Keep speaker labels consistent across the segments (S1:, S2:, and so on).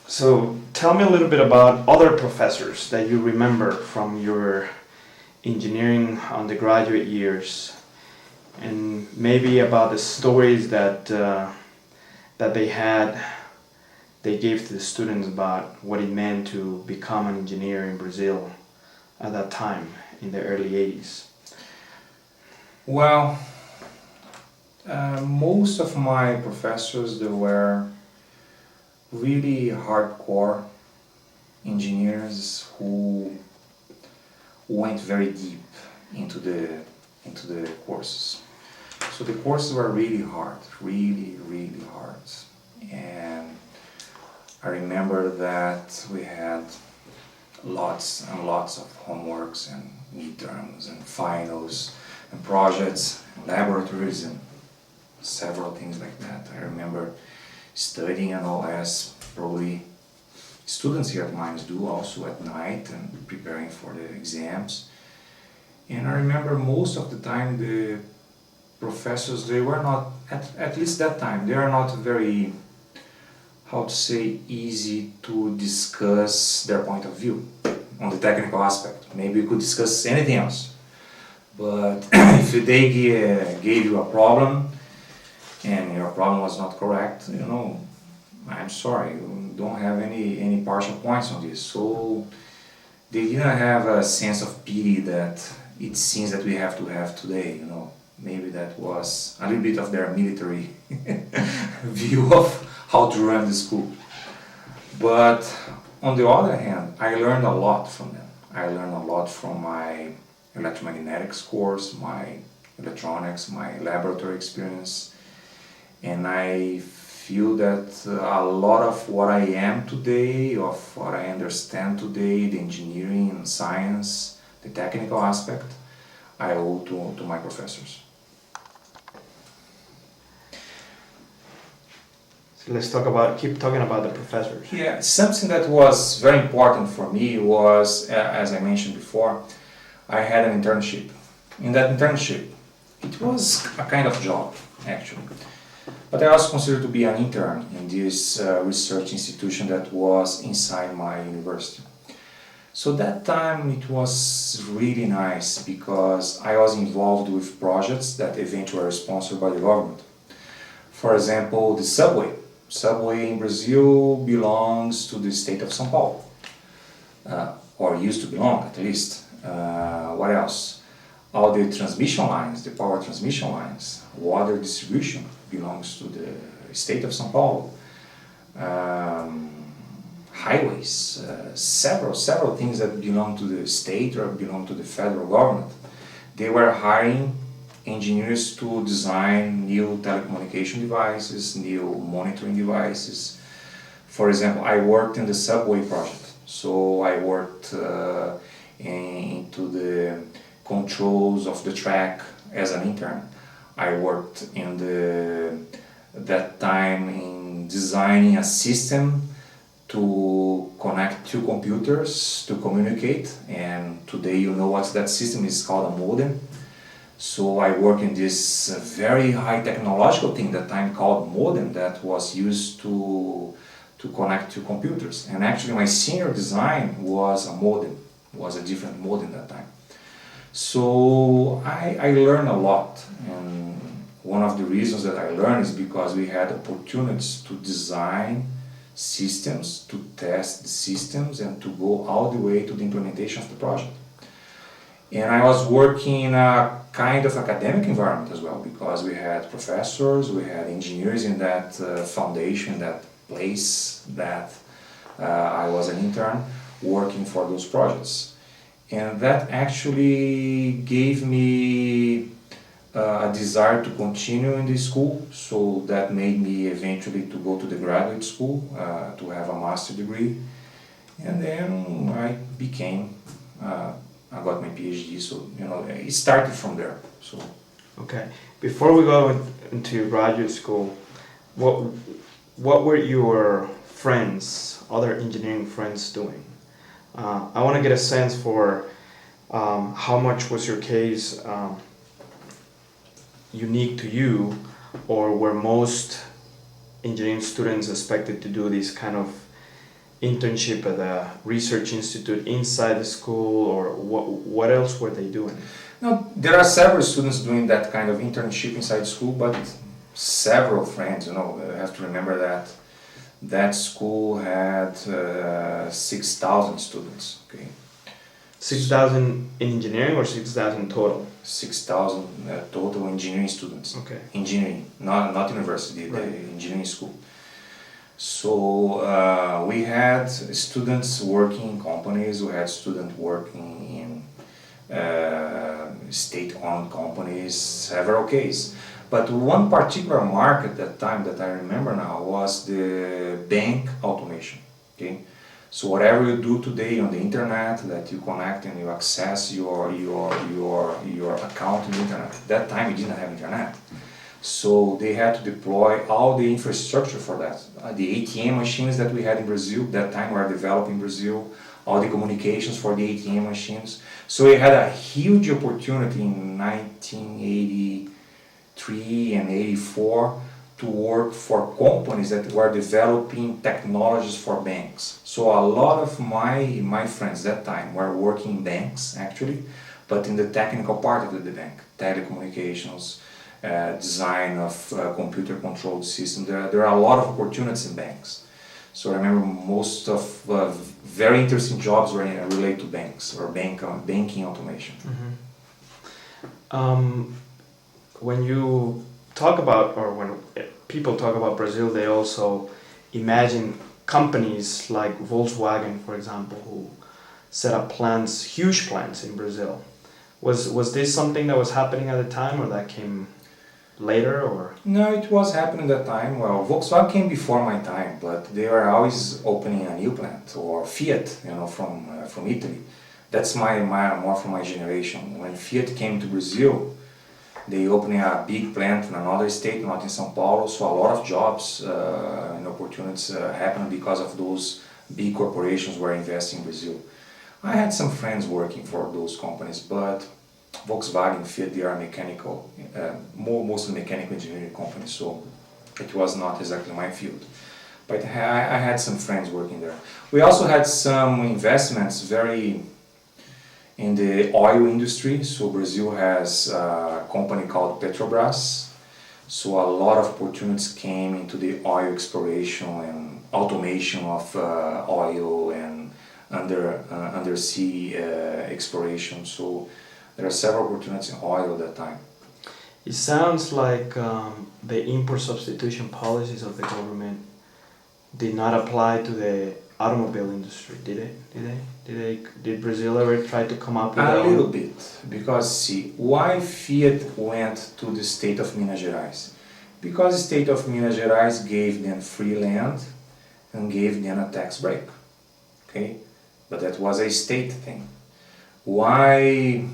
S1: So tell me a little bit about other professors that you remember from your engineering undergraduate years, and maybe about the stories that they gave to the students about what it meant to become an engineer in Brazil at that time in the early 80s.
S2: Well, most of my professors they were really hardcore engineers who went very deep into the courses. So the courses were really hard, really hard. And I remember that we had lots and lots of homeworks and midterms and finals and projects and laboratories and several things like that. I remember studying and all as probably students here at Mines do also at night and preparing for the exams. And I remember most of the time the professors, they were not, at least that time, they are not very, how to say, easy to discuss their point of view on the technical aspect. Maybe we could discuss anything else. But if they gave you a problem and your problem was not correct, I'm sorry, you don't have any partial points on this. So they didn't have a sense of pity that it seems that we have to have today. Maybe that was a little bit of their military view of how to run the school. But on the other hand, I learned a lot from them. I learned a lot from my electromagnetics course, my electronics, my laboratory experience, and I feel that a lot of what I am today, of what I understand today, the engineering and science, the technical aspect, I owe to my professors.
S1: So let's keep talking about the professors.
S2: Yeah, something that was very important for me was, as I mentioned before, I had an internship. In that internship, it was a kind of job, actually. But I also considered to be an intern in this research institution that was inside my university. So that time it was really nice because I was involved with projects that eventually were sponsored by the government. For example, the subway. Subway in Brazil belongs to the state of São Paulo, or used to belong at least. What else? All the transmission lines, the power transmission lines, water distribution belongs to the state of São Paulo. Highways, several things that belong to the state or belong to the federal government. They were hiring engineers to design new telecommunication devices, new monitoring devices. For example, I worked in the subway project, so I worked into the controls of the track as an intern. I worked that time in designing a system to connect two computers to communicate, and today you know what that system is called, a modem. So I work in this very high technological thing that time called modem that was used to connect two computers. And actually my senior design was a modem, was a different modem that time. So I learned a lot, and one of the reasons that I learned is because we had opportunities to design systems, to test the systems, and to go all the way to the implementation of the project. And I was working in a kind of academic environment as well, because we had professors, we had engineers in that foundation, that place that I was an intern working for those projects. And that actually gave me a desire to continue in the school, so that made me eventually to go to the graduate school to have a master's degree. And then I got my PhD, so it started from there. So
S1: Okay. Before we go into graduate school, what were your friends, other engineering friends, doing? I want to get a sense for how much was your case unique to you, or were most engineering students expected to do these kind of internship at a research institute inside the school, or what else were they doing?
S2: No, there are several students doing that kind of internship inside school, but several friends, you have to remember that that school had 6,000 students, okay?
S1: 6,000 in engineering or 6,000 total?
S2: 6,000 total engineering students.
S1: Okay.
S2: Engineering, not university, the
S1: Right.
S2: engineering school. So we had students working in companies, we had students working in state-owned companies, several cases. But one particular market at that time that I remember now was the bank automation. Okay, so whatever you do today on the internet, that you connect and you access your account on the internet. At that time, we didn't have internet, so they had to deploy all the infrastructure for that. The ATM machines that we had in Brazil that time were developed in Brazil. All the communications for the ATM machines. So we had a huge opportunity in 1983 and 84 to work for companies that were developing technologies for banks. So a lot of my friends that time were working in banks actually, but in the technical part of the bank, telecommunications, design of computer controlled systems. There are a lot of opportunities in banks. So I remember most of very interesting jobs were related to banks or banking automation.
S1: When you talk about, or when people talk about Brazil, they also imagine companies like Volkswagen, for example, who set up plants, huge plants in Brazil. Was this something that was happening at the time, or that came later, or?
S2: No, it was happening at that time. Well, Volkswagen came before my time, but they were always opening a new plant, or Fiat, from Italy. That's more from my generation. When Fiat came to Brazil, they opened a big plant in another state, not in São Paulo. So a lot of jobs and opportunities happened because of those big corporations were investing in Brazil. I had some friends working for those companies, but Volkswagen, Fiat, they are mechanical, mostly mechanical engineering companies, so it was not exactly my field. But I had some friends working there. We also had some investments in the oil industry. So Brazil has a company called Petrobras. So a lot of opportunities came into the oil exploration and automation of oil and undersea exploration. So there are several opportunities in oil at that time.
S1: It sounds like the import substitution policies of the government did not apply to the automobile industry, did it? Did Brazil ever try to come up with
S2: a little bit? Because see, why Fiat went to the state of Minas Gerais? Because the state of Minas Gerais gave them free land and gave them a tax break. Okay, but that was a state thing. Why?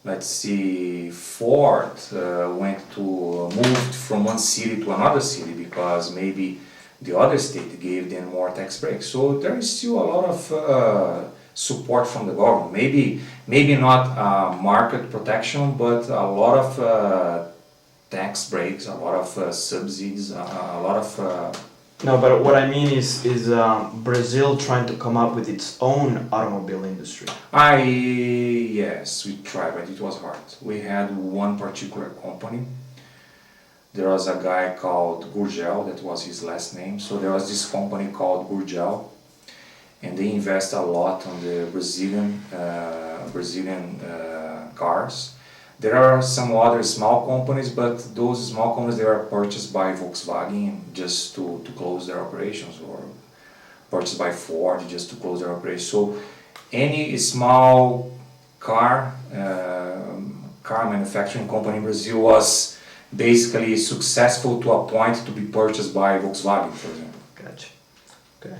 S2: Let's see, Ford moved from one city to another city because maybe the other state gave them more tax breaks. So there is still a lot of support from the government. Maybe not market protection, but a lot of tax breaks, a lot of subsidies, a lot of...
S1: No, but what I mean is Brazil trying to come up with its own automobile industry.
S2: Yes, we tried, but it was hard. We had one particular company. There was a guy called Gurgel, that was his last name. So there was this company called Gurgel, and they invest a lot on the Brazilian cars. There are some other small companies, but those small companies, they were purchased by Volkswagen just to close their operations, or purchased by Ford just to close their operations. So any small car manufacturing company in Brazil was basically successful to a point to be purchased by Volkswagen, for example.
S1: Gotcha. Okay.